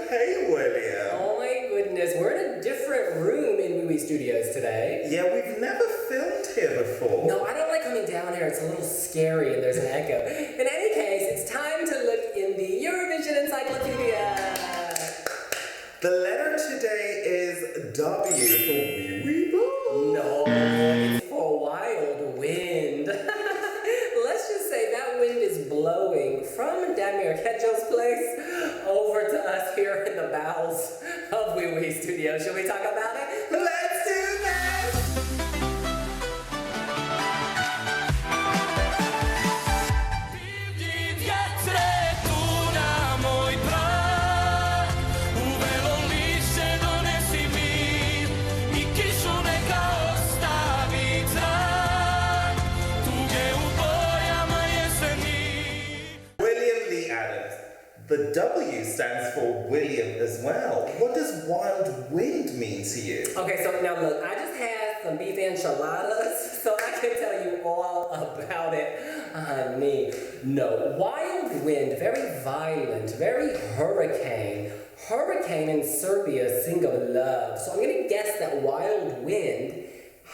okay, William? Oh my goodness, we're in a different room in Movie Studios today. Yeah, we've never filmed here before. No, I don't like coming down here. It's a little scary and there's an echo. In any case, it's time to look in the Eurovision Encyclopedia. The letter today is W for wee wee boo. No, it's for wild wind. Let's just say that wind is blowing from Damir Kedjo's place over to us here in the bowels of Wee Wee Studio. Should we talk about it? Let's do that! The W stands for William as well. What does wild wind mean to you? Okay, so now look, I just had some beef enchiladas, so I can tell you all about it, honey. No, wild wind, very violent, very hurricane. Hurricane in Serbia sing of love. So I'm gonna guess that wild wind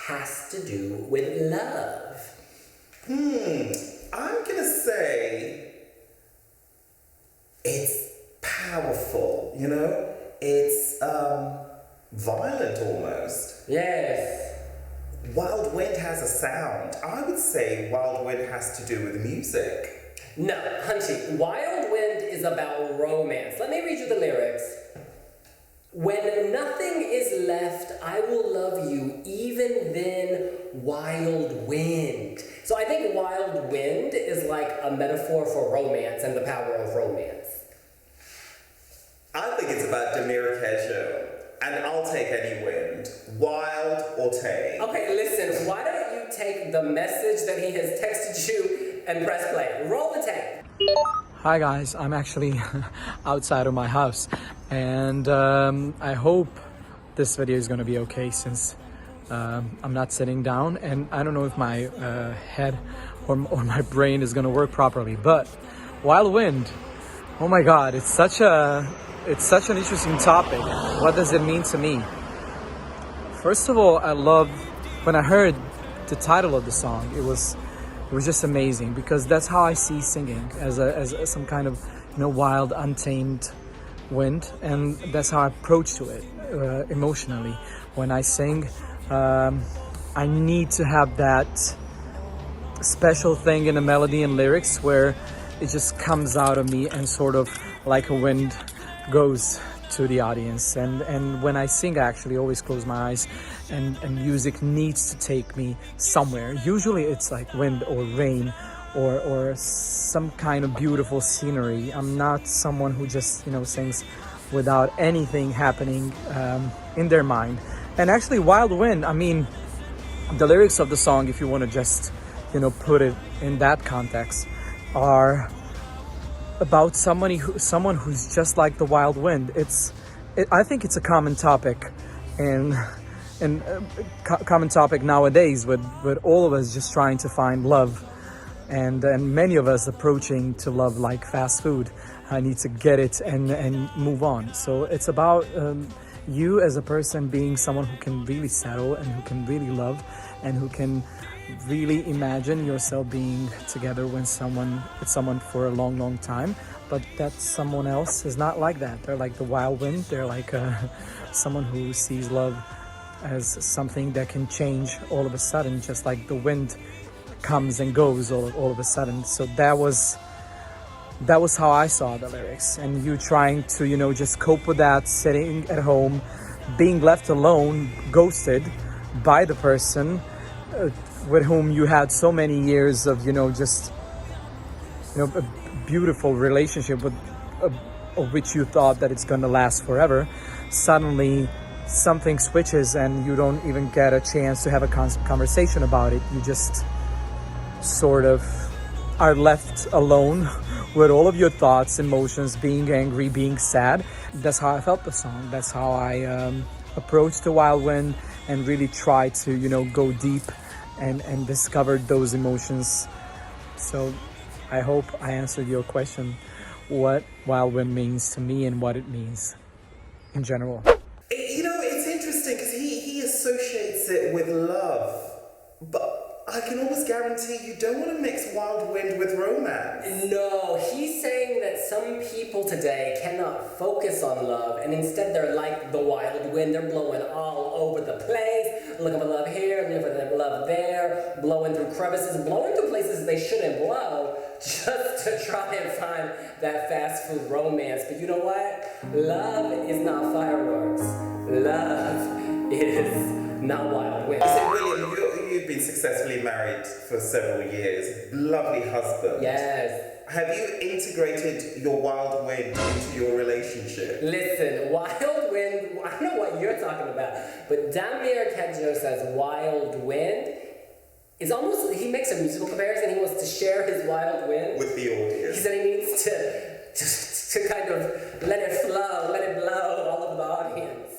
has to do with love. I'm gonna say it's powerful, you know? It's violent almost. Yes. Wild wind has a sound. I would say wild wind has to do with music. No, Hunchy, wild wind is about romance. Let me read you the lyrics. When nothing is left, I will love you, even then, wild wind. So I think wild wind is like a metaphor for romance and the power of romance. I think it's about Damir Kedžo, and I'll take any wind, wild or tame. Okay, listen, why don't you take the message that he has texted you and press play? Roll the tape. Hi guys, I'm actually outside of my house, and I hope this video is gonna be okay since I'm not sitting down, and I don't know if my head or my brain is gonna work properly. But wild wind, oh my god, it's such an interesting topic. What does it mean to me? First of all, I love when I heard the title of the song. It was just amazing, because that's how I see singing, as some kind of, you know, wild, untamed wind, and that's how I approach to it emotionally. When I sing, I need to have that special thing in the melody and lyrics where it just comes out of me and sort of like a wind goes to the audience. And when I sing, I actually always close my eyes, and music needs to take me somewhere. Usually it's like wind or rain or some kind of beautiful scenery. I'm not someone who just, you know, sings without anything happening in their mind. And actually wild wind, I mean, the lyrics of the song, if you want to just, you know, put it in that context, are about someone who's just like the wild wind. I think it's a common topic, common topic nowadays with all of us just trying to find love, and many of us approaching to love like fast food. I need to get it and move on. So it's about you as a person being someone who can really settle and who can really love and who can really imagine yourself being together with someone for a long time, but that someone else is not like that. They're like the wild wind. They're like someone who sees love as something that can change all of a sudden, just like the wind comes and goes all of a sudden. So that was how I saw the lyrics, and you trying to, you know, just cope with that, sitting at home, being left alone, ghosted by the person with whom you had so many years of, you know, just, you know, a beautiful relationship with, of which you thought that it's going to last forever. Suddenly something switches and you don't even get a chance to have a conversation about it. You just sort of are left alone with all of your thoughts, emotions, being angry, being sad. That's how I felt the song. That's how I approached the wild wind and really tried to, you know, go deep and discovered those emotions. So I hope I answered your question, what wild wind means to me and what it means. in general. It's interesting because he associates it with love, but I can almost guarantee you don't want to mix wild wind with romance. No, he's saying that some people today cannot focus on love, and instead they're like the wild wind. They're blowing all over the place, looking for love here, looking for love there, blowing through crevices, blowing through places they shouldn't blow, just to try and find that fast food romance. But you know what? Love is not fireworks. Love is not wild wind. So, William, you've been successfully married for several years. Lovely husband. Yes. Have you integrated your wild wind into your relationship? Listen, wild wind, I don't know what you're talking about, but Damir Kedžo says wild wind is almost, he makes a musical comparison. He wants to share his wild wind With the audience. He said he needs to kind of let it flow, let it blow all over the audience.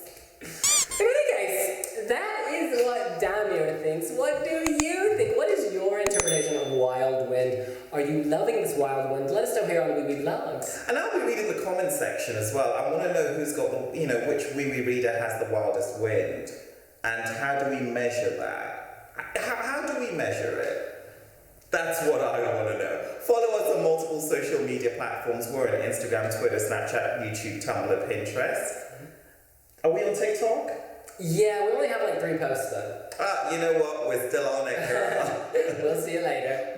In any case, that is what Damir thinks. What do you think? What is your interpretation of wild wind? Are you loving this wild wind? Let us know here on Wee Wee Vlogs. And I'll be reading the comment section as well. I want to know who's got which Wee Wee reader has the wildest wind, and how do we measure that? How do we measure it? That's what I want to know. Follow us on multiple social media platforms. We're on Instagram, Twitter, Snapchat, YouTube, Tumblr, Pinterest. Are we on TikTok? Yeah, we only have like 3 posts though. You know what? We're still on it, girl. We'll see you later.